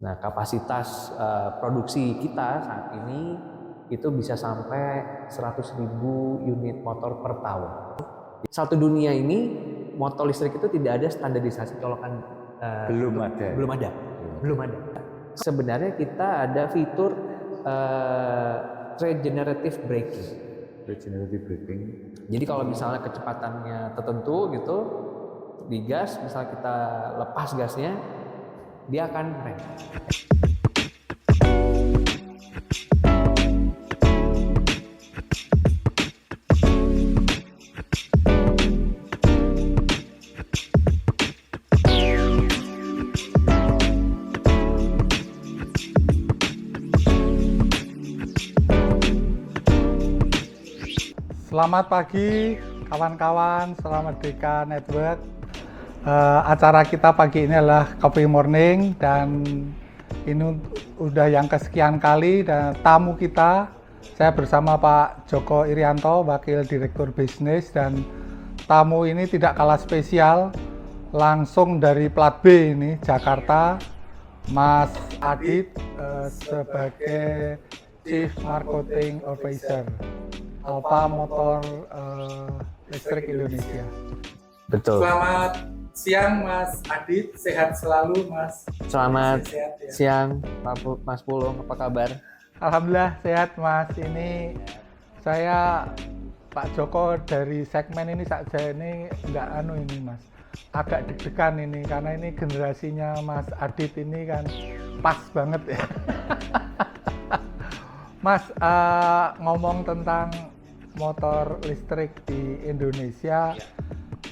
Nah, kapasitas produksi kita saat ini itu bisa sampai 100.000 unit motor per tahun. Satu dunia ini motor listrik itu tidak ada standarisasi colokan. Belum ada. Belum ada. Sebenarnya kita ada fitur regenerative braking. Regenerative braking. Jadi kalau misalnya kecepatannya tertentu gitu di gas, misalnya kita lepas gasnya, dia akan rem. Selamat pagi kawan-kawan, selamat Deka Network. Acara kita pagi ini adalah Coffee Morning dan ini udah yang kesekian kali dan tamu kita, saya bersama Pak Joko Irianto, Wakil Direktur Bisnis, dan tamu ini tidak kalah spesial, langsung dari plat B ini, Jakarta, Mas Adit sebagai Chief Marketing Officer Alfa Motor Listrik Indonesia. Betul. Selamat siang Mas Adit, sehat selalu Mas. Selamat sehat, ya. siang Mas Pulung, apa kabar? Alhamdulillah sehat Mas. Ini saya Pak Joko dari segmen ini saja ini nggak ini Mas. Agak deg-degan ini karena ini generasinya Mas Adit ini kan pas banget ya. Mas, ngomong tentang motor listrik di Indonesia,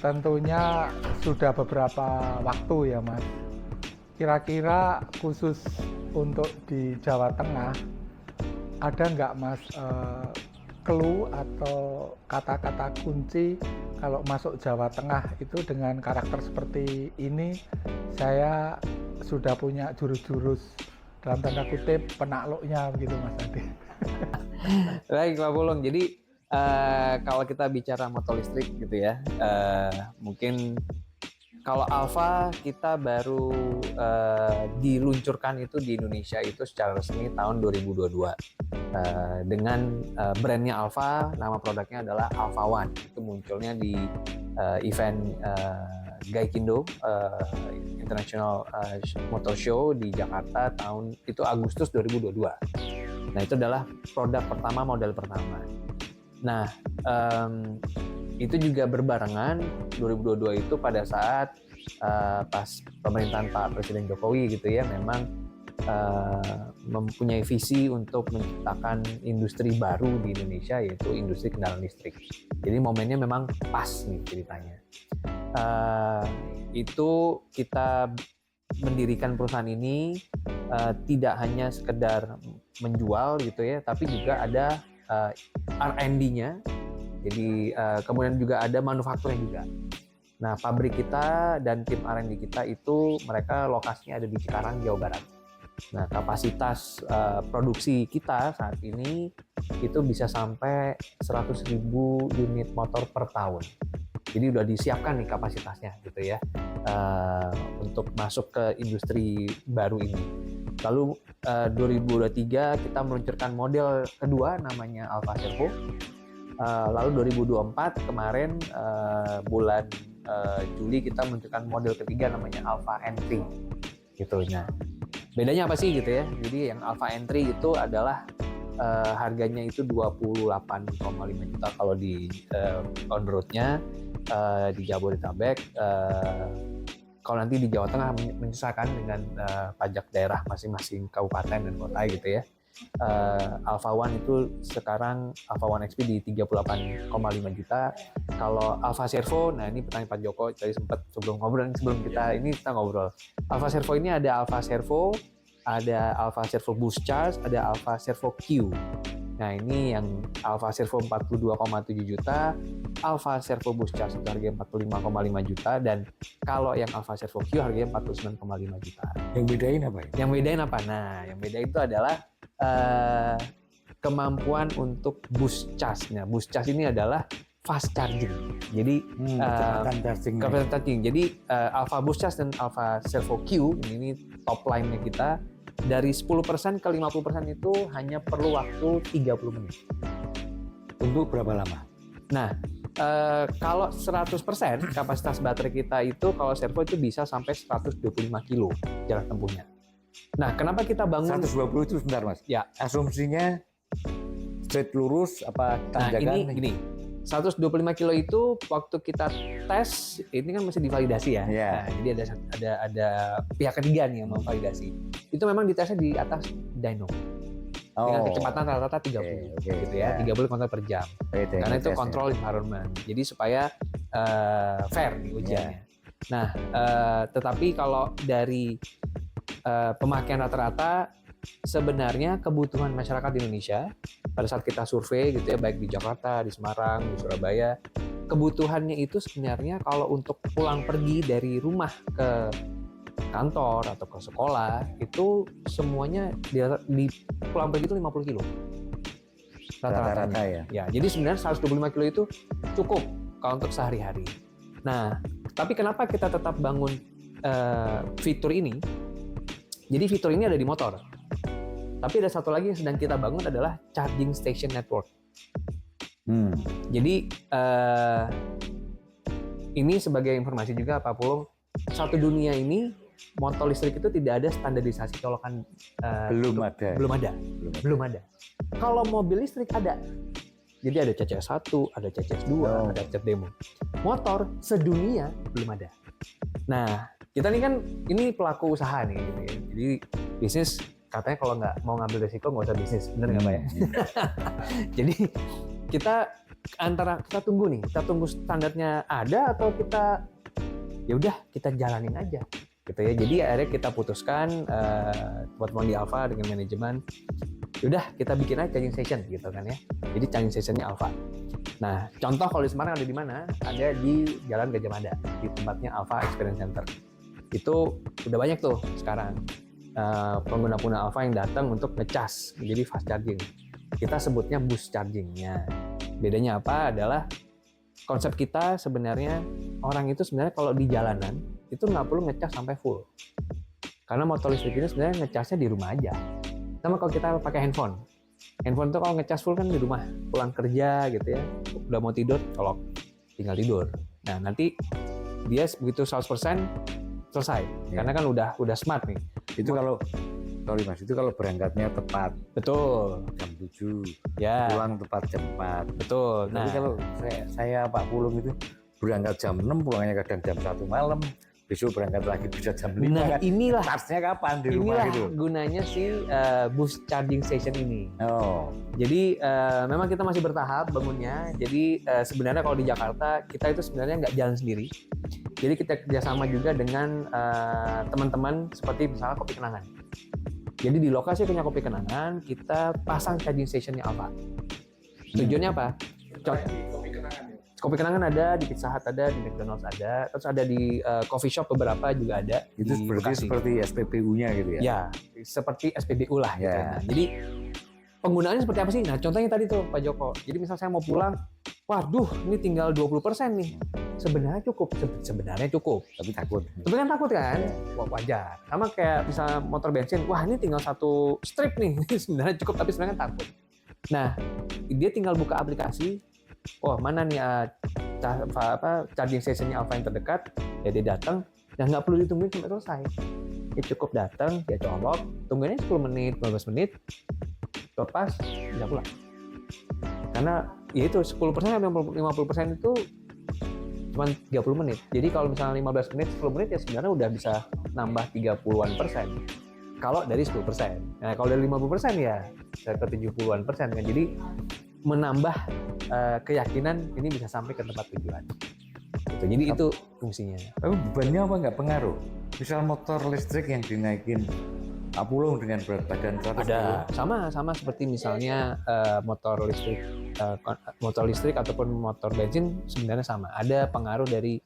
tentunya sudah beberapa waktu ya Mas. Kira-kira khusus untuk di Jawa Tengah, ada nggak Mas clue atau kata-kata kunci kalau masuk Jawa Tengah itu dengan karakter seperti ini, saya sudah punya jurus-jurus dalam tanda kutip penakluknya begitu Mas Adi. Baik Pak Pulung, jadi kalau kita bicara motor listrik gitu ya, mungkin kalau Alfa kita baru diluncurkan itu di Indonesia itu secara resmi tahun 2022 dengan brandnya Alfa, nama produknya adalah Alfa One. Itu munculnya di event Gaikindo International Motor Show di Jakarta tahun itu Agustus 2022. Nah, itu adalah produk pertama, model pertama. Nah, itu juga berbarengan 2022 itu pada saat pas pemerintahan Pak Presiden Jokowi gitu ya, memang mempunyai visi untuk menciptakan industri baru di Indonesia, yaitu industri kendaraan listrik. Jadi momennya memang pas nih ceritanya. Itu kita mendirikan perusahaan ini tidak hanya sekedar menjual gitu ya, tapi juga ada R&D-nya. Jadi kemudian juga ada manufakturnya juga. Nah, pabrik kita dan tim R&D kita itu mereka lokasinya ada di Cikarang, Jawa Barat. Nah, kapasitas produksi kita saat ini itu bisa sampai 100.000 unit motor per tahun. Jadi udah disiapkan nih kapasitasnya gitu ya untuk masuk ke industri baru ini. Lalu 2023 kita meluncurkan model kedua namanya Alfa Servo. Lalu 2024 kemarin bulan Juli kita meluncurkan model ketiga namanya Alfa Entry gitu. Nah, bedanya apa sih gitu ya? Jadi yang Alfa Entry itu adalah harganya itu 28,5 juta kalau di on roadnya di Jabodetabek. Kalau nanti di Jawa Tengah menyesuaikan dengan pajak daerah masing-masing kabupaten dan kota gitu ya. Alfa One itu sekarang Alfa One XP di 38,5 juta. Kalau Alfa Servo, nah ini pertanyaan Pak Joko tadi sempat sebelum kita ngobrol. Alfa Servo ini ada Alfa Servo, ada Alfa Servo Boost Charge, ada Alfa Servo Q. Nah, ini yang Alfa Servo 42,7 juta, Alfa Servo Boost Charge itu harganya 45,5 juta, dan kalau yang Alfa Servo Q harganya 49,5 juta. Yang bedain apa ya? Yang bedain apa? Nah, yang beda itu adalah kemampuan untuk boost charge-nya. Boost charge ini adalah fast charging. Jadi kecepatan charging. Jadi Alfa Boost Charge dan Alfa Servo Q ini top line-nya kita dari 10% ke 50% itu hanya perlu waktu 30 menit. Untuk berapa lama? Nah, kalau 100% kapasitas baterai kita itu kalau servo itu bisa sampai 125 kilo jarak tempuhnya. Nah, kenapa kita bangun 120 itu sebentar Mas. Ya. Asumsinya straight lurus apa Nah, tanjakan? ini gini. 125 kilo itu waktu kita tes ini kan masih divalidasi ya. Iya. Nah, jadi ada pihak ketiga nih yang memvalidasi. Itu memang ditesnya di atas dyno. Dengan kecepatan rata-rata 30 Oke, gitu ya, 30 km per jam. Karena itu tesnya. control environment. Jadi supaya fair nih ujiannya. Nah, tetapi kalau dari pemakaian rata-rata sebenarnya kebutuhan masyarakat di Indonesia pada saat kita survei gitu ya, baik di Jakarta, di Semarang, di Surabaya, kebutuhannya itu sebenarnya kalau untuk pulang pergi dari rumah ke kantor atau ke sekolah itu semuanya di pulang pergi itu 50 kilo Rata-rata ya. Ya, jadi sebenarnya 125 kilo itu cukup kalau untuk sehari-hari. Nah, tapi kenapa kita tetap bangun fitur ini? Jadi fitur ini ada di motor. Tapi ada satu lagi yang sedang kita bangun adalah charging station network. Jadi ini sebagai informasi juga Pak Pulung, satu dunia ini motor listrik itu tidak ada standarisasi colokan. Belum ada. Belum ada. Kalau mobil listrik ada. Jadi ada CCS 1, ada CCS 2, ada CCS demo. Motor sedunia belum ada. Nah, kita nih kan ini pelaku usaha nih gitu ya. Jadi bisnis katanya kalau nggak mau ngambil resiko nggak usah bisnis, bener nggak Pak ya? Jadi kita kita tunggu standarnya ada atau kita ya udah kita jalanin aja gitu ya. Jadi akhirnya kita putuskan teman-teman di Alfa dengan manajemen, yaudah kita bikin aja charging station gitu kan ya. Jadi charging stationnya Alfa. Nah, contoh kalau di Semarang ada di mana? Ada di Jalan Gajah Mada, di tempatnya Alfa Experience Center. Itu udah banyak tuh sekarang pengguna-pengguna Alfa yang datang untuk ngecas, jadi fast charging. Kita sebutnya bus chargingnya. Bedanya apa? Adalah konsep kita sebenarnya orang itu sebenarnya kalau di jalanan itu nggak perlu ngecas sampai full. Karena motor listrik ini sebenarnya ngecasnya di rumah aja. Sama kalau kita pakai handphone. Handphone tuh kalau ngecas full kan di rumah, pulang kerja gitu ya. Udah mau tidur, colok, tinggal tidur. Nah, nanti dia begitu 100% selesai. Karena kan udah smart nih. Itu kalau sorry Mas, itu kalau berangkatnya tepat. Betul. Jam 7. Ya. Pulang tepat jam 4. Betul. Tapi kalau saya Pak Pulung itu berangkat jam 6, pulangnya kadang jam 1 malam. Besok berangkat lagi bisa jam 5. Nah, inilah charge-nya kapan di rumah itu? Gunanya si bus charging station ini. Jadi memang kita masih bertahap bangunnya. Jadi sebenarnya kalau di Jakarta kita itu sebenarnya nggak jalan sendiri. Jadi kita kerjasama juga dengan teman-teman seperti misalnya Kopi Kenangan. Jadi di lokasi punya Kopi Kenangan kita pasang charging stationnya Alfa. Tujuannya apa? Kopi Kenangan ada, di Pizza Hut ada, di McDonald's ada, terus ada di coffee shop beberapa juga ada. Itu seperti SPBU-nya gitu ya? Ya, seperti SPBU lah gitu. Nah, jadi penggunaannya seperti apa sih? Nah, contohnya tadi tuh Pak Joko. Jadi misal saya mau pulang, waduh ini tinggal 20% nih. Sebenarnya cukup. Tapi takut. Tapi kan takut kan? Wah, wajar. Sama kayak misal motor bensin, wah ini tinggal 1 strip nih. Sebenarnya cukup, tapi sebenarnya kan takut. Nah, dia tinggal buka aplikasi, oh mana nih charging stationnya Alfa yang terdekat, ya dia datang, dan nggak perlu ditungguin sampai selesai. Dia cukup datang, dia colok, tungguinnya 10 menit, 15 menit, lepas, udah pulang. Karena ya itu 10% sampai 50% itu cuma 30 menit. Jadi kalau misalnya 15 menit, 10 menit ya sebenarnya udah bisa nambah 30-an%. Kalau dari 10%. Nah, kalau dari 50% ya bisa ke 70-an% kan. Jadi menambah keyakinan ini bisa sampai ke tempat tujuan. Gitu. Jadi itu fungsinya. Tapi bebannya apa nggak pengaruh? Misal motor listrik yang dinaikin Pak Pulung dengan berat badan 100 kilo. Sama seperti misalnya motor listrik ataupun motor bensin sebenarnya sama. Ada pengaruh dari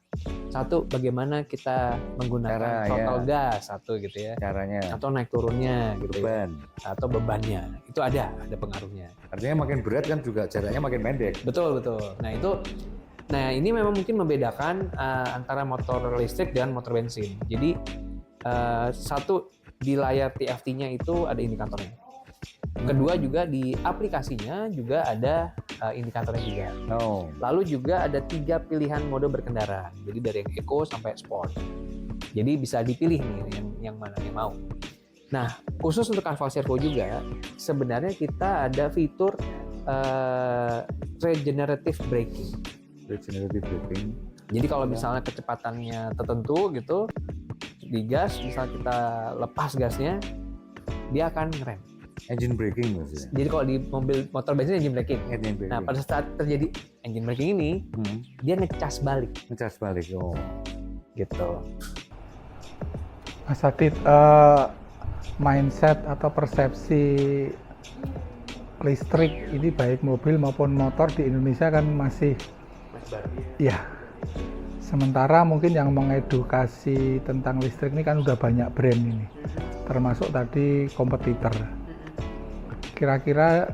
satu bagaimana kita menggunakan throttle gas satu gitu ya. Caranya. Atau naik turunnya gitu. Beban. Atau bebannya. Itu ada pengaruhnya. Artinya makin berat kan juga jaraknya makin pendek. Betul. Nah, ini memang mungkin membedakan antara motor listrik dan motor bensin. Jadi satu di layar TFT-nya itu ada indikatornya. Kedua juga di aplikasinya juga ada indikatornya juga. Oh. Lalu juga ada 3 pilihan mode berkendara. Jadi dari yang Eco sampai Sport. Jadi bisa dipilih nih yang mana yang mau. Nah, khusus untuk Carval Servo juga sebenarnya kita ada fitur regenerative braking. Regenerative braking. Jadi kalau misalnya kecepatannya tertentu gitu, digas, misalnya kita lepas gasnya, dia akan ngerem. Engine braking maksudnya. Jadi kalau di motor bensin engine braking. Engine braking. Nah, pada saat terjadi engine braking ini, dia ngecas balik. Ngecas balik. Oh. Gitu. Mas Adit, mindset atau persepsi listrik ini baik mobil maupun motor di Indonesia kan masih ya. Sementara mungkin yang mengedukasi tentang listrik ini kan udah banyak brand ini, termasuk tadi kompetitor. Kira-kira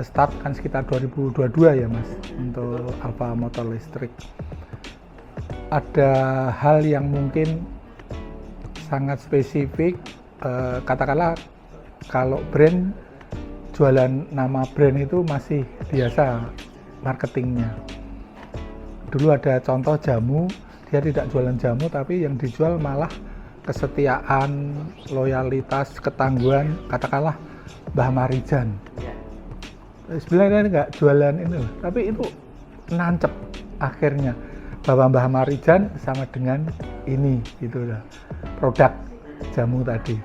start kan sekitar 2022 ya Mas untuk Alfa motor listrik. Ada hal yang mungkin sangat spesifik, katakanlah kalau brand jualan nama brand itu masih biasa marketingnya. Dulu ada contoh jamu, dia tidak jualan jamu tapi yang dijual malah kesetiaan, loyalitas, ketangguhan, katakanlah Mbah Marijan. Sebenarnya nggak jualan ini loh, tapi itu nancep akhirnya bahwa Mbah Marijan sama dengan ini gitu lah, produk jamu tadi.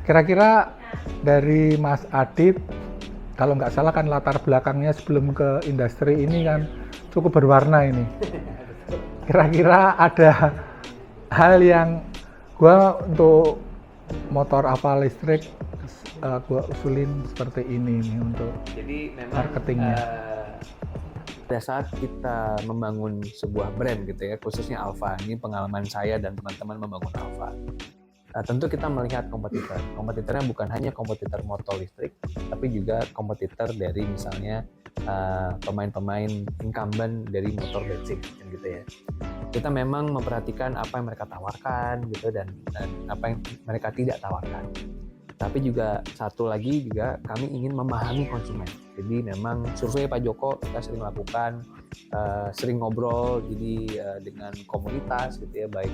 Kira-kira dari Mas Adit, kalau nggak salah kan latar belakangnya sebelum ke industri ini kan cukup berwarna ini. Kira-kira ada hal yang gua untuk motor Alfa listrik gua usulin seperti ini nih untuk jadi memang marketingnya. Pada saat kita membangun sebuah brand gitu ya, khususnya Alfa, ini pengalaman saya dan teman-teman membangun Alfa. Tentu kita melihat kompetitor. Kompetitornya bukan hanya kompetitor motor listrik, tapi juga kompetitor dari misalnya pemain-pemain incumbent dari motor bensin gitu ya. Kita memang memperhatikan apa yang mereka tawarkan gitu dan apa yang mereka tidak tawarkan. Tapi juga satu lagi juga kami ingin memahami konsumen. Jadi memang survei Pak Joko kita sering lakukan, sering ngobrol jadi dengan komunitas gitu ya, baik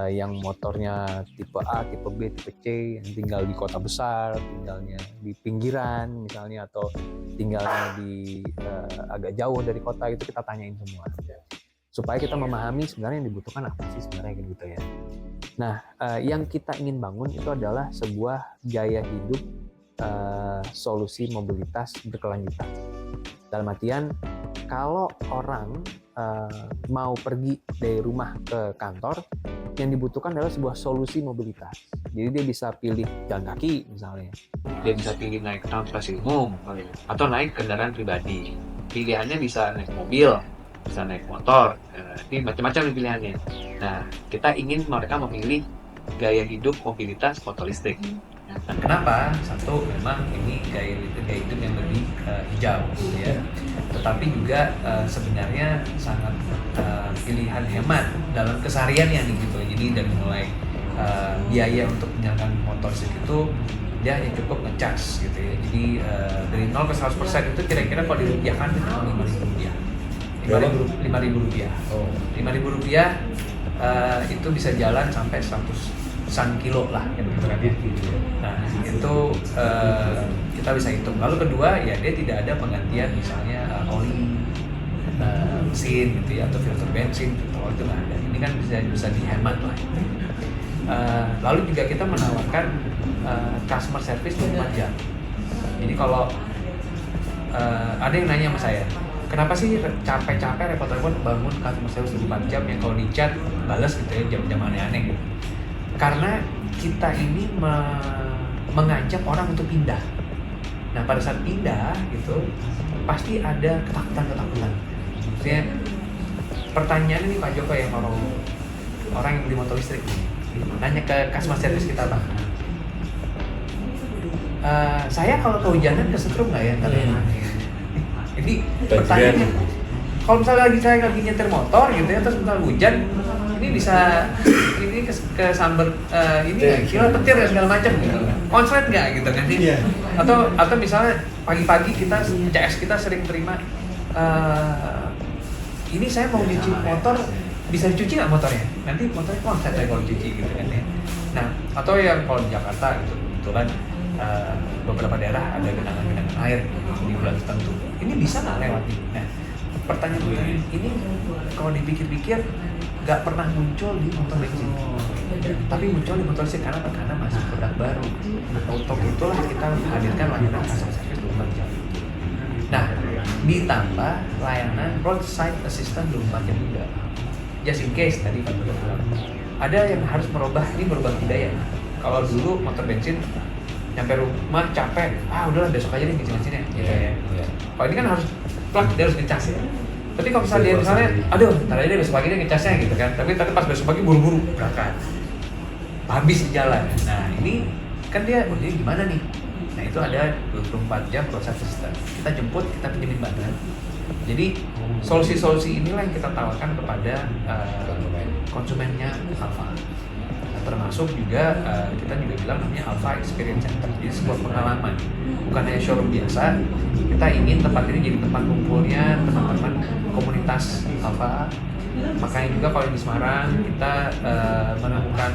yang motornya tipe A, tipe B, tipe C, yang tinggal di kota besar, tinggalnya di pinggiran misalnya, atau tinggalnya di agak jauh dari kota, itu kita tanyain semua. Supaya kita memahami sebenarnya yang dibutuhkan apa sih sebenarnya gitu ya. Nah, yang kita ingin bangun itu adalah sebuah gaya hidup solusi mobilitas berkelanjutan. Dalam artian, kalau orang mau pergi dari rumah ke kantor, yang dibutuhkan adalah sebuah solusi mobilitas. Jadi dia bisa pilih jalan kaki misalnya, dia bisa pilih naik transportasi umum, atau naik kendaraan pribadi. Pilihannya bisa naik mobil, bisa naik motor, ini macam-macam pilihannya. Nah, kita ingin mereka memilih gaya hidup mobilitas motor listrik. Nah, kenapa? Satu, memang ini gaya hidup yang lebih hijau, ya. Tetapi juga sebenarnya sangat pilihan hemat dalam kesehariannya gitu. Jadi dari mulai biaya untuk menyalakan motor listrik itu dia hanya cukup ngecas gitu ya. Jadi dari 0 ke 100% itu kira-kira kalau dirupiahkan itu Rp5.000. Rp5.000. Oh. Rp5.000 itu bisa jalan sampai 100-an kilo lah, ya begitu kan ya. Nah itu kita bisa hitung. Lalu kedua ya dia tidak ada penggantian misalnya oli, mesin gitu ya, atau filter bensin. Kalau itu nggak ada. Ini kan bisa dihemat lah. Lalu juga kita menawarkan customer service 24 jam. Jadi kalau ada yang nanya sama saya, kenapa sih capek-capek repot-repot bangun customer service 24 jam yang kalau di chat balas gitu ya, jam-jam aneh-aneh gitu. Karena kita ini mengajak orang untuk pindah. Nah pada saat pindah gitu pasti ada ketakutan. Maksudnya pertanyaan ini Pak Joko yang orang yang beli motor listrik nanya ke customer service kita, Pak, saya kalau kehujanan kesetrum nggak ya? Jadi pertanyaannya, kalau misalnya saya lagi nyetir motor gitu ya, terus misalnya hujan, ini bisa ini kesambet ini kira petir dan segala macam gitu, konslet nggak gitu kan sih? Atau misalnya pagi-pagi CS kita sering terima ini saya mau nyuci motor, bisa dicuci nggak motornya? Nanti motornya konslet saya kalau dicuci gitu kan ya. Nah, atau yang kalau di Jakarta gitu kebetulan beberapa daerah ada genangan air di bulan tertentu. Ini bisa nggak lewati? Nah, pertanyaan ini kalau dipikir-pikir nggak pernah muncul di motor bensin, tapi muncul di motor listrik karena masih produk baru. Untuk itulah kita hadirkan layanan customer service 24 jam. Nah, ditambah layanan roadside assistant 24 jam juga. Just in case tadi Pak Bro bilang, ada yang harus merubah budaya. Kalau dulu motor bensin nyampe rumah capek, udahlah besok aja nih ngecas-ngecasnya gitu ya. Kalau ini kan harus plug, dia harus ngecas ya. Tapi kalau misalnya dia misalnya, ntar aja deh besok pagi dia ngecasnya gitu kan. Tapi pas besok pagi buru-buru berangkat, habis di jalan. Nah ini kan dia gimana nih? Nah itu ada 24 jam roadside assistant. Kita jemput, kita pinjemin baterai. Jadi solusi-solusi inilah yang kita tawarkan kepada konsumennya Alfa. Termasuk juga kita juga bilang namanya Alfa Experience Center. Jadi sebuah pengalaman, bukan hanya showroom biasa. Kita ingin tempat ini jadi tempat kumpulnya teman-teman komunitas Alfa. Makanya juga kalau di Semarang kita menemukan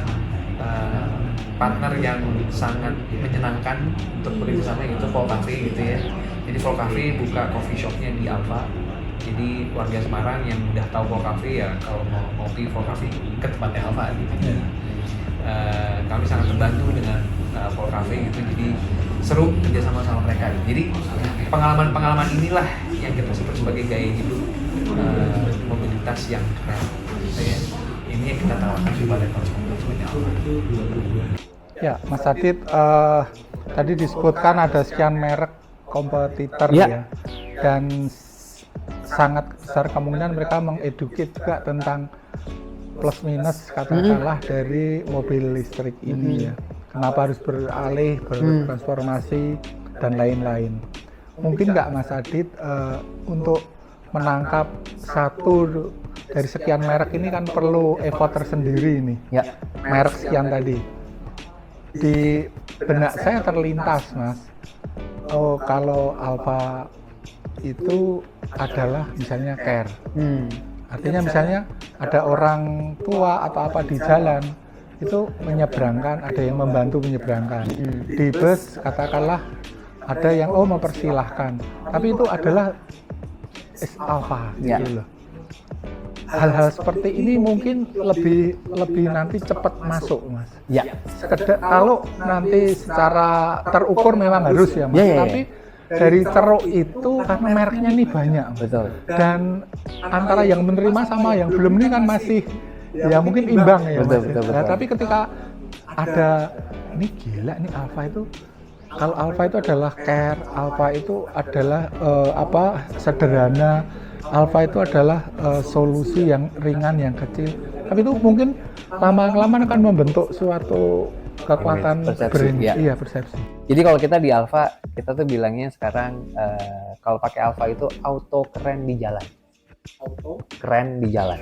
partner yang sangat menyenangkan untuk bekerjasama, yaitu Vol Cafe gitu ya. Jadi Vol Cafe buka coffee shopnya di Alfa. Jadi warga Semarang yang udah tahu Vol Cafe ya kalau mau ngopi Vol Cafe ke tempatnya Alfa gitu. Kami sangat terbantu dengan Vol Cafe gitu. Jadi seru kerjasama sama mereka. Jadi pengalaman-pengalaman inilah yang kita sebut sebagai gaya hidup mobilitas yang keren. Ya. Ini yang kita tawarkan kepada konsumen Alfa. Ya, Mas Adit, tadi disebutkan ada sekian merek kompetitor ya, dan sangat besar kemungkinan mereka mengeduket juga tentang plus minus katakanlah dari mobil listrik ini ya. Kenapa harus beralih, bertransformasi dan lain-lain. Mungkin nggak Mas Adit untuk menangkap satu dari sekian merek ini kan perlu effort tersendiri ini. Ya. Merek sekian tadi. Di benak saya terlintas, Mas. Oh, kalau Alfa itu adalah misalnya care. Artinya misalnya ada orang tua atau apa di jalan itu menyeberangkan, ada yang membantu menyeberangkan. Di bus katakanlah ada yang mempersilahkan. Tapi itu adalah Alfa gitu loh. Hal-hal seperti ini mungkin lebih nanti cepat masuk, Mas. Ya. Kalau nanti secara terukur memang harus ya, Mas. Tapi dari ceruk itu karena mereknya ini banyak. Betul. Dan antara yang menerima sama yang belum ini kan masih ya mungkin imbang ya, Mas. Betul. Nah, tapi ketika ada ini gila nih Alfa itu, kalau Alfa itu adalah care, Alfa itu adalah sederhana, Alfa itu adalah solusi yang ringan, yang kecil. Tapi itu mungkin lama-kelamaan akan membentuk suatu kekuatan persepsi. Jadi kalau kita di Alfa, kita tuh bilangnya sekarang kalau pakai Alfa itu auto keren di jalan. Keren di jalan.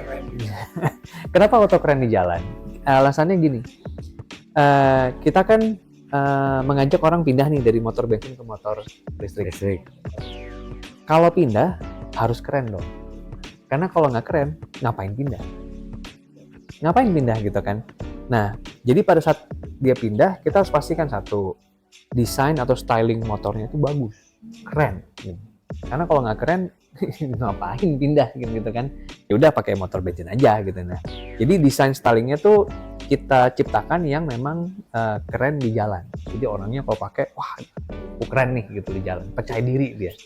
Kenapa auto keren di jalan? Alasannya gini, kita kan mengajak orang pindah nih dari motor bensin ke motor listrik. Kalau pindah harus keren dong. Karena kalau nggak keren, ngapain pindah? Ngapain pindah gitu kan? Nah, jadi pada saat dia pindah, kita harus pastikan satu, desain atau styling motornya itu bagus, keren. Gitu. Karena kalau nggak keren, ngapain pindah gitu kan? Ya udah pakai motor bensin aja gitu. Nah, jadi desain stylingnya tuh kita ciptakan yang memang keren di jalan. Jadi orangnya kalau pakai, wah, keren nih gitu di jalan, percaya diri dia.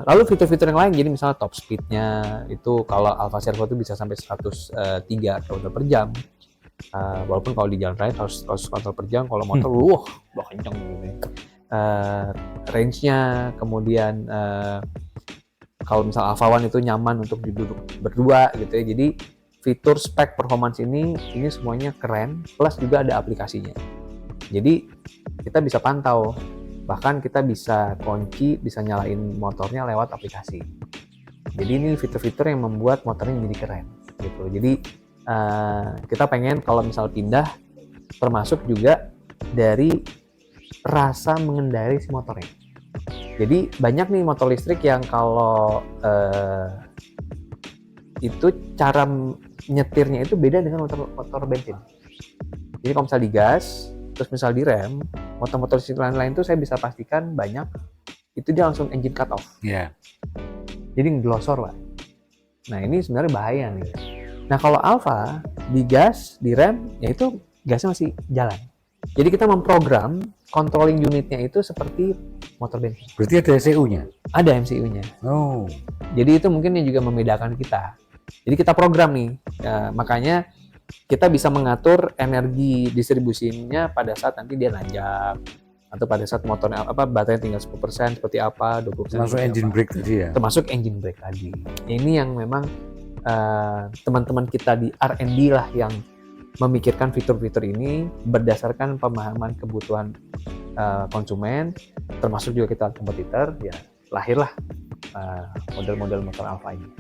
Lalu fitur-fitur yang lain, jadi misalnya top speednya itu kalau Alfa Servo itu bisa sampai 103 km per jam. Walaupun kalau di jalan raya 100 km per jam, kalau motor udah kenceng gitu. Range-nya, kemudian kalau misal Alfa One itu nyaman untuk duduk berdua gitu ya. Jadi fitur spek performance ini semuanya keren, plus juga ada aplikasinya. Jadi kita bisa pantau, bahkan kita bisa kunci, bisa nyalain motornya lewat aplikasi. Jadi ini fitur-fitur yang membuat motornya jadi keren gitu. Jadi kita pengen kalau misal pindah, termasuk juga dari rasa mengendarai si motornya. Jadi banyak nih motor listrik yang kalau itu cara nyetirnya itu beda dengan motor bensin. Jadi kalau misal digas, terus misal direm, motor-motor listrik lain-lain itu saya bisa pastikan banyak itu dia langsung engine cut off. Iya. Jadi ngelosor lah. Nah ini sebenarnya bahaya nih. Nah kalau Alfa digas, direm, ya itu gasnya masih jalan. Jadi kita memprogram controlling unitnya itu seperti motor bensin. Berarti ada MCU-nya? Ada MCU-nya. Oh. Jadi itu mungkin yang juga membedakan kita. Jadi kita program nih, ya, makanya kita bisa mengatur energi distribusinya pada saat nanti dia nanjak atau pada saat motornya baterainya tinggal 10% seperti apa, 20% Termasuk engine brake tadi ya? Termasuk engine brake tadi. Ini yang memang teman-teman kita di R&D lah yang memikirkan fitur-fitur ini berdasarkan pemahaman kebutuhan konsumen, termasuk juga kita kompetitor, ya lahirlah model-model motor Alfa ini.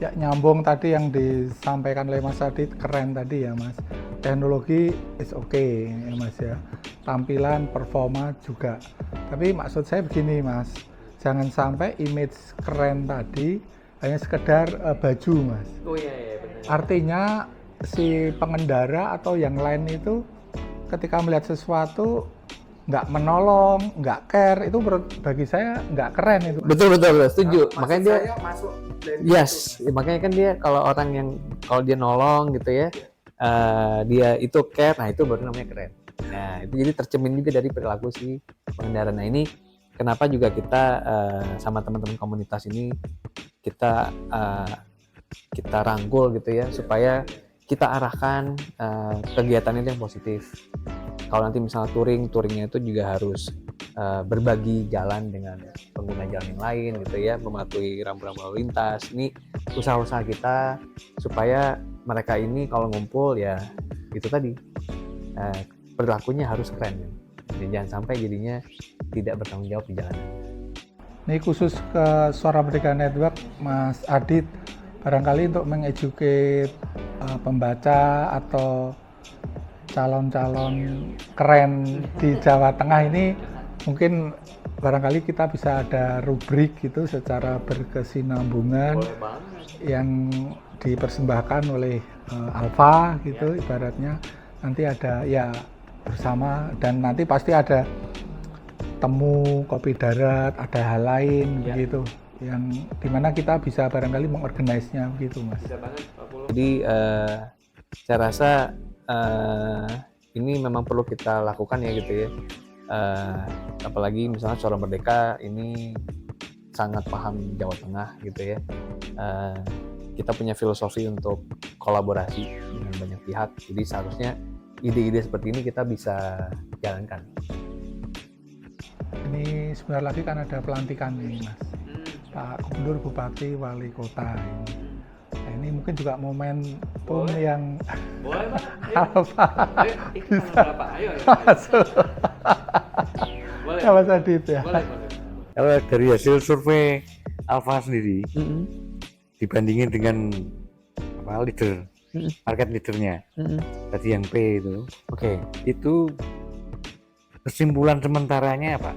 Ya, nyambung tadi yang disampaikan oleh Mas Adit, keren tadi ya Mas. Teknologi is okay ya Mas ya. Tampilan, performa juga. Tapi maksud saya begini Mas, jangan sampai image keren tadi hanya sekedar baju Mas. Oh iya benar. Artinya si pengendara atau yang lain itu ketika melihat sesuatu nggak menolong, nggak care, itu bagi saya nggak keren itu. Betul, setuju. Makanya dia masuk yes, makanya kan dia kalau orang yang kalau dia nolong gitu ya, dia itu care, nah itu baru namanya keren. Nah itu jadi tercermin juga dari perilaku si pengendara. Nah ini kenapa juga kita sama teman-teman komunitas ini kita rangkul gitu ya, supaya kita arahkan kegiatan itu yang positif. Kalau nanti misalnya touringnya itu juga harus berbagi jalan dengan pengguna jalan yang lain gitu ya, mematuhi rambu-rambu lalu lintas. Ini usaha-usaha kita supaya mereka ini kalau ngumpul ya itu tadi perilakunya harus keren. Jadi jangan sampai jadinya tidak bertanggung jawab di jalanan. Ini khusus ke Suara Merdeka Network, Mas Adit, barangkali untuk mengeducate pembaca atau calon-calon keren di Jawa Tengah ini, mungkin barangkali kita bisa ada rubrik gitu secara berkesinambungan yang dipersembahkan oleh Alfa gitu ibaratnya. Nanti ada ya bersama, dan nanti pasti ada temu kopi darat, ada hal lain begitu yang dimana kita bisa barangkali mengorganisnya begitu Mas. Bisa banget Pak Pulu. Jadi saya rasa ini memang perlu kita lakukan ya gitu ya. Apalagi misalnya Suara Merdeka ini sangat paham Jawa Tengah gitu ya. Kita punya filosofi untuk kolaborasi dengan banyak pihak. Jadi seharusnya ide-ide seperti ini kita bisa jalankan. Ini sebentar lagi kan ada pelantikan nih Mas, Pak Gubernur, Bupati, Wali Kota ini. Nah, ini mungkin juga momentum yang Boleh Pak. Alfa Bisa. Ayo. masuk. Boleh. Ya Mas Adit ya. Boleh. Kalau dari hasil survei Alfa sendiri dibandingin dengan leader, market leadernya, tadi yang P itu, Oke. itu kesimpulan sementaranya apa?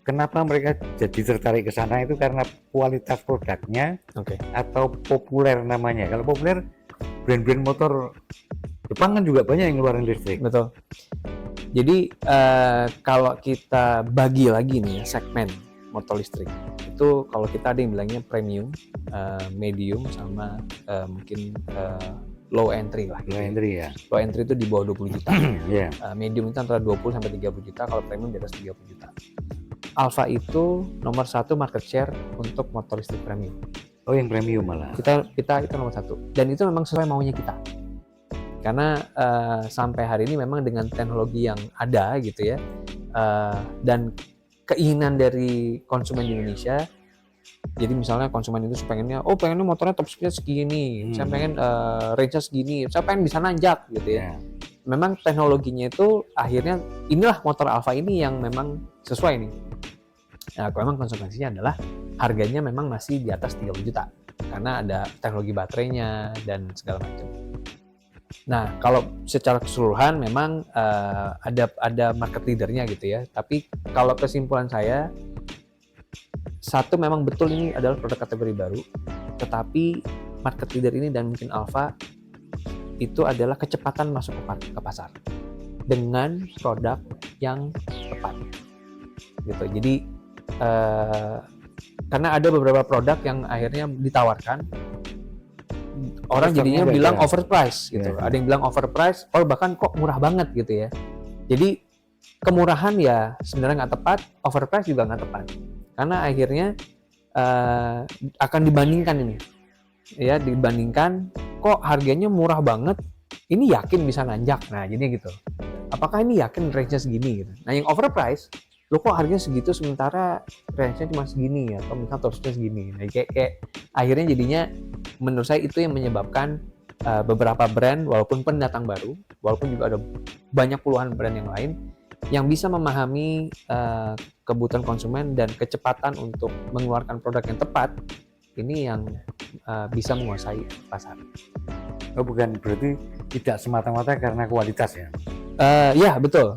Kenapa mereka jadi tertarik ke sana itu karena kualitas produknya Oke. atau populer namanya? Kalau populer, brand-brand motor Jepang kan juga banyak yang ngeluarin listrik. Betul. Jadi kalau kita bagi lagi nih ya, segmen motor listrik itu, kalau kita ada yang bilangnya premium, medium, sama mungkin low entry lah. Low entry ya. Low entry itu di bawah 20 juta. Iya. Medium itu antara 20 sampai 30 juta, kalau premium di atas 30 juta. Alfa itu nomor 1 market share untuk motor listrik premium. Oh, yang premium malah. Kita itu nomor 1, dan itu memang sesuai maunya kita. Karena sampai hari ini memang dengan teknologi yang ada gitu ya, dan keinginan dari konsumen di Indonesia. Jadi misalnya konsumen itu pengennya motornya top speed segini, saya pengen range-nya segini, saya pengen bisa nanjak gitu ya. Memang teknologinya itu akhirnya inilah motor Alfa ini yang memang sesuai nih. Nah, memang konsekuensinya adalah harganya memang masih di atas 30 juta. karena ada teknologi baterainya dan segala macam. Nah, kalau secara keseluruhan memang ada market leadernya gitu ya. Tapi kalau kesimpulan saya, satu memang betul ini adalah produk kategori baru, tetapi market leader ini dan mungkin Alfa itu adalah kecepatan masuk ke pasar dengan produk yang tepat, gitu. Jadi karena ada beberapa produk yang akhirnya ditawarkan, orang jadinya bilang overprice gitu. Ada yang bilang overprice, bahkan kok murah banget gitu ya. Jadi kemurahan ya sebenarnya nggak tepat, overprice juga nggak tepat. Karena akhirnya akan dibandingkan ini, ya dibandingkan kok harganya murah banget, ini yakin bisa nanjak. Nah jadi gitu. Apakah ini yakin range-nya segini gitu. Nah yang overprice, lo kok harganya segitu sementara range-nya cuma segini ya, atau misalnya torsinya segini. Nah kayak akhirnya jadinya menurut saya itu yang menyebabkan beberapa brand walaupun pendatang baru, walaupun juga ada banyak puluhan brand yang lain yang bisa memahami kebutuhan konsumen dan kecepatan untuk mengeluarkan produk yang tepat, ini yang bisa menguasai pasar. Oh bukan, berarti tidak semata-mata karena kualitas ya? Ya betul.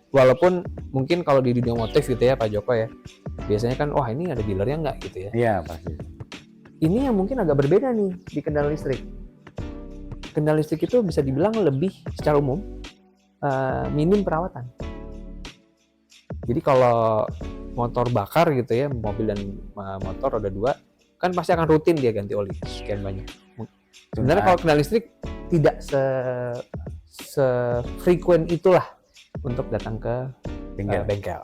Walaupun mungkin kalau di dunia motif gitu ya Pak Joko ya, biasanya kan wah ini ada dealernya nggak gitu ya? Iya pasti. Ini yang mungkin agak berbeda nih di kendaraan listrik. Kendaraan listrik itu bisa dibilang lebih secara umum minim perawatan. Jadi kalau motor bakar gitu ya, mobil dan motor roda 2 kan pasti akan rutin dia ganti oli sekian banyak. Sebenarnya kalau kendaraan listrik tidak se-frequent itulah untuk datang ke bengkel.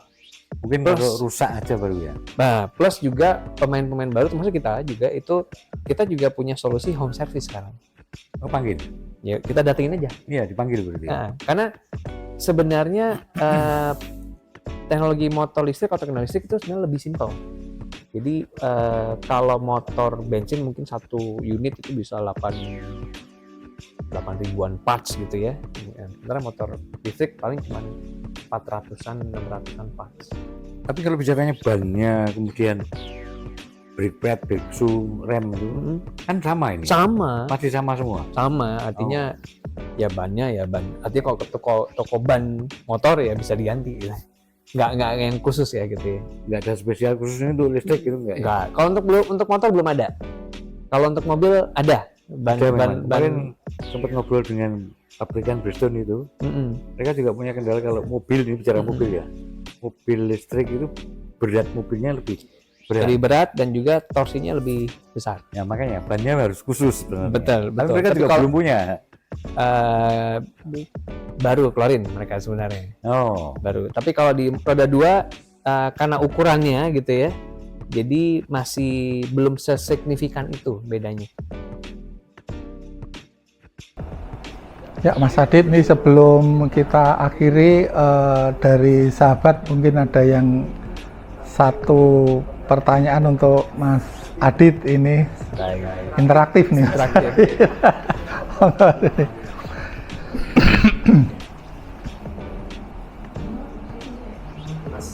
Mungkin kalau rusak aja baru ya. Nah, plus juga pemain-pemain baru termasuk kita juga itu kita juga punya solusi home service sekarang. Oh panggil? Ya kita datengin aja. Iya dipanggil berarti. Nah, karena sebenarnya teknologi motor listrik atau kendaraan listrik itu sebenarnya lebih simpel. Jadi kalau motor bensin mungkin satu unit itu bisa 8.000-an parts gitu ya. Sementara motor listrik paling cuma 400-an, 600-an parts. Tapi kalau bicaranya bannya, kemudian brake pad, brake shoe, rem itu kan sama ini? Sama. Pasti sama semua? Sama, artinya ya bannya ya ban. Artinya kalau ke toko ban motor ya bisa diganti gitu. Nggak yang khusus ya gitu ya. Nggak ada spesial khususnya untuk listrik gitu nggak? Nggak. Kalau untuk motor belum ada. Kalau untuk mobil ada. Ban sempat ngobrol dengan pabrikan Bridgestone itu, mereka juga punya kendala kalau mobil ini bicara mobil ya, mobil listrik itu berat mobilnya lebih berat dan juga torsinya lebih besar. Ya makanya bannya harus khusus sebenarnya. Betul. Tapi mereka juga belum punya. Baru keluarin mereka sebenarnya. Oh. Baru. Tapi kalau di roda 2 karena ukurannya gitu ya, jadi masih belum sesignifikan itu bedanya. Ya Mas Adit, nih sebelum kita akhiri dari sahabat mungkin ada yang satu pertanyaan untuk Mas Adit ini. Interaktif nih. Interaktif. Mas,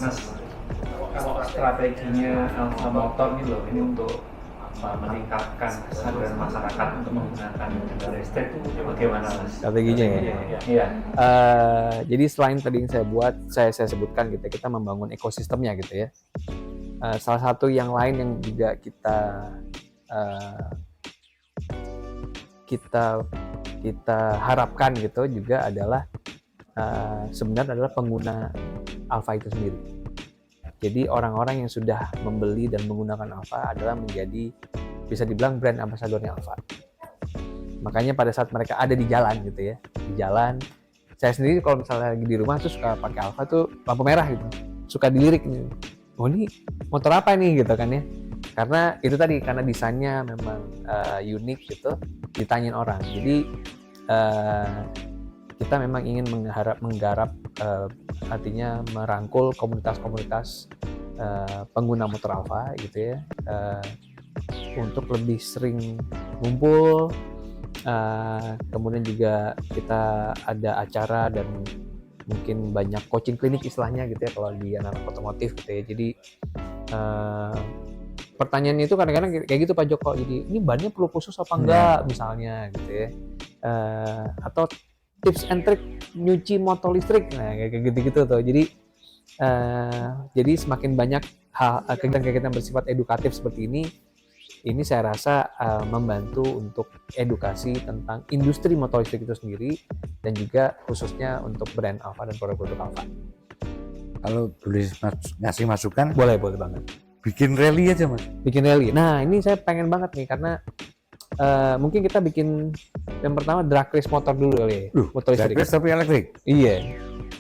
kalau strateginya Alfa Motor nih loh, ini untuk meningkatkan kesadaran masyarakat untuk menggunakan kendaraan listrik itu bagaimana Mas? Strateginya ya? Iya. Jadi selain tadi yang saya sebutkan gitu, kita membangun ekosistemnya gitu ya. Salah satu yang lain yang juga kita harapkan gitu juga adalah sebenarnya adalah pengguna Alfa itu sendiri. Jadi orang-orang yang sudah membeli dan menggunakan Alfa adalah menjadi bisa dibilang brand ambasadornya Alfa. Makanya pada saat mereka ada di jalan gitu ya, di jalan, saya sendiri kalau misalnya lagi di rumah tuh suka pakai Alfa tuh lampu merah gitu, suka dilirik nih, oh ini motor apa nih gitu kan ya. Karena itu tadi, karena desainnya memang unik gitu, ditanyain orang. Jadi kita memang ingin menggarap artinya merangkul komunitas-komunitas pengguna motor Alfa gitu ya, untuk lebih sering ngumpul. Kemudian juga kita ada acara dan mungkin banyak coaching klinik istilahnya gitu ya kalau di anak otomotif gitu ya. Jadi pertanyaannya itu kadang-kadang kayak gitu Pak Joko. Jadi ini bannya perlu khusus apa enggak misalnya gitu ya. Atau tips and trick nyuci motor listrik, nah kayak gitu-gitu tuh. Jadi semakin banyak hal kegiatan-kegiatan bersifat edukatif seperti ini saya rasa membantu untuk edukasi tentang industri motor listrik itu sendiri dan juga khususnya untuk brand Alfa dan produk-produk Alfa. Kalau boleh ngasih masukan, Boleh banget. bikin rally aja Mas. Bikin rally. Nah ini saya pengen banget nih karena mungkin kita bikin yang pertama drag race motor dulu kali ya. Motor listrik. Drag race tapi elektrik. Iya,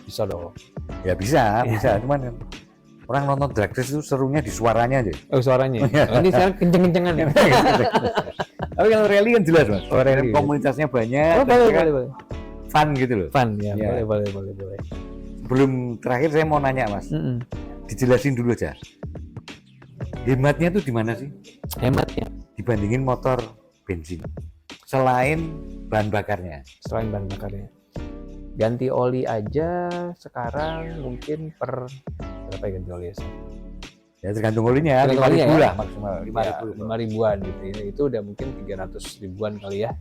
bisa dong. Ya bisa. Cuman kan orang nonton drag race itu serunya di suaranya aja. Oh suaranya. Ini sekarang kenceng-kencengan ya. Tapi kalau rally kan jelas Mas. Oh, rally. Komunitasnya banyak. Oh, boleh. Fun gitu loh. Fun ya, Ya. boleh. Sebelum terakhir saya mau nanya Mas. Dijelasin dulu aja. Hematnya tuh di mana sih? Hematnya Dibandingin motor bensin. Selain bahan bakarnya. selain bahan bakarnya. Ganti oli aja sekarang mungkin per berapa ya ganti oli ya? Ya tergantung olinya, Tergantung 5.000 olinya ya. lah maksimal, 5.000. 5.000-an gitu ya. Itu udah mungkin 300 ribuan kali ya.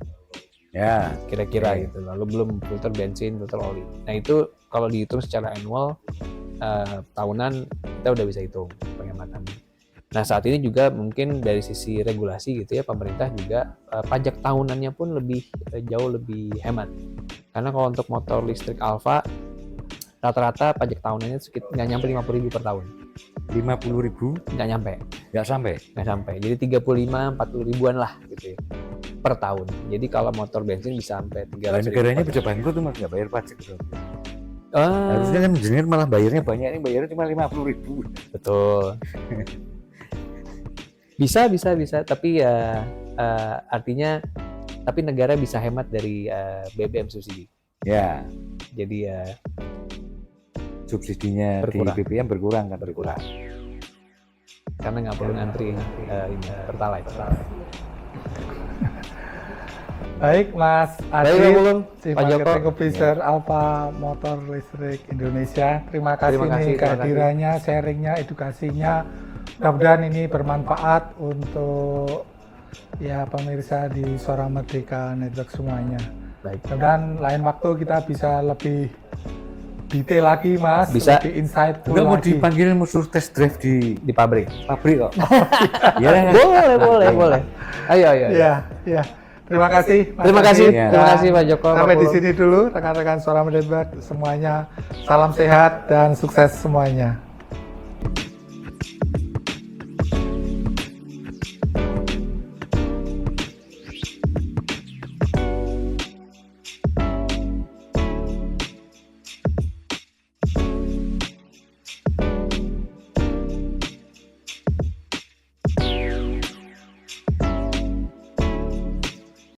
Ya, Kira-kira Oke. gitu. Lalu belum filter bensin, filter oli. Nah itu kalau dihitung secara annual tahunan kita udah bisa hitung penghematannya. Nah saat ini juga mungkin dari sisi regulasi gitu ya pemerintah juga pajak tahunannya pun jauh lebih hemat. Karena kalau untuk motor listrik Alfa rata-rata pajak tahunannya sekitar nggak nyampe 50.000 per tahun. 50.000 Nggak nyampe. nggak sampai. Jadi 35-40 ribuan lah gitu ya per tahun. Jadi kalau motor bensin bisa sampai 300 Negaranya ribu. bisa bangkrut tuh Mas, nggak bayar pajak. Ah, Harusnya kan engineer malah bayarnya banyak, ini bayarnya cuma 50.000. betul. bisa tapi ya artinya tapi negara bisa hemat dari BBM subsidi. Ya, Jadi ya subsidinya Berkurang. di BBM berkurang kan. berkurang. Karena nggak perlu ngantri ini Pertalite. Baik Mas Baik, Pak Adit, Pulung, Chief Pak Joko. Marketing Officer Alfa Motor Listrik Indonesia. Terima kasih Terima kasih, nih terima kasih. kehadirannya, sharingnya, edukasinya. Mudah-mudahan ini bermanfaat untuk ya pemirsa di Suara Merdeka Network semuanya. Baik. Mudah-mudahan lain waktu kita bisa lebih detail lagi Mas, Bisa. lebih insightful Enggak mau lagi. dipanggil musuh test drive di Di pabrik. pabrik kok. Iya kan? Boleh. Ayo. Ya. Terima kasih. Mas Terima kasih, Adit. Ya. terima kasih Pak Joko. Sampai Pak di Pulung. sini dulu rekan-rekan Suara Network semuanya. Salam sehat dan sukses semuanya.